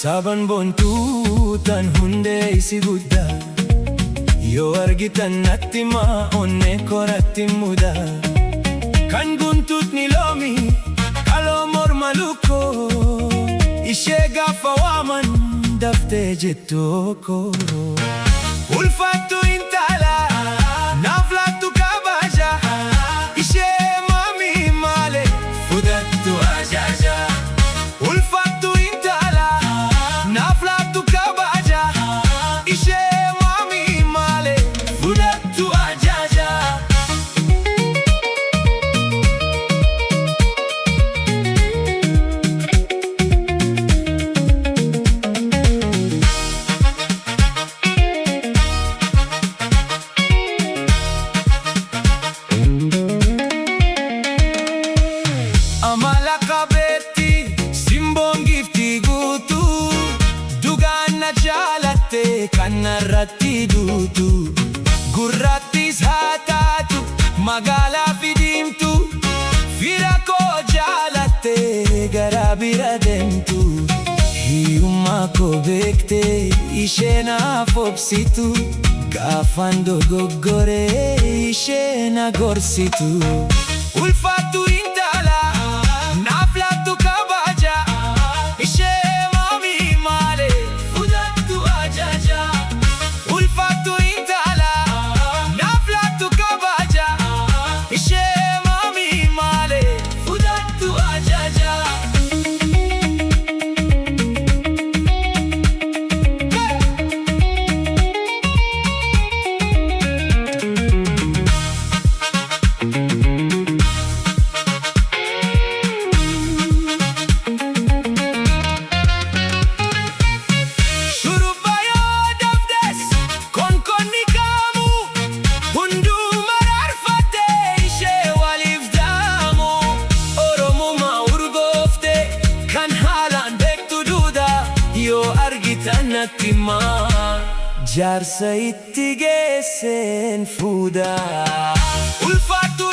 SAABAN BONTUU tan hundee isi guddaa yoo argitan natti himaa onnee koratti mudaa kan guntuutni loomii qaloo morma lukkoo ishee gaafa waaman daftee jettooko ulfaattu intala naaf laattu kabaja ishee maamii malee fudhattu ajaja ulfaattu intala naaf laattu kabaja ishee maamii malee fudhattu ajaja. Amala kabeetti simboon gifti guutuu dhugaan na jaalatte kan narratti duutu gurraattis haa taatu magaalaa fi diimtu fira koo jaalatte gara bira deemtu hiyyummaa koo beekte ishee naaf obsitu gaafan dogoggoree ishee na gorsitu ulfaattu intala naaf laattu kabaja ishee maamii malee fudhattu ajaja ulfaattu intala naaf laattu kabaja ishee maamii malee fudhattu ajaja. Yoo argitan natti himaa jaarsa itti geesseen fuudha ulfaattu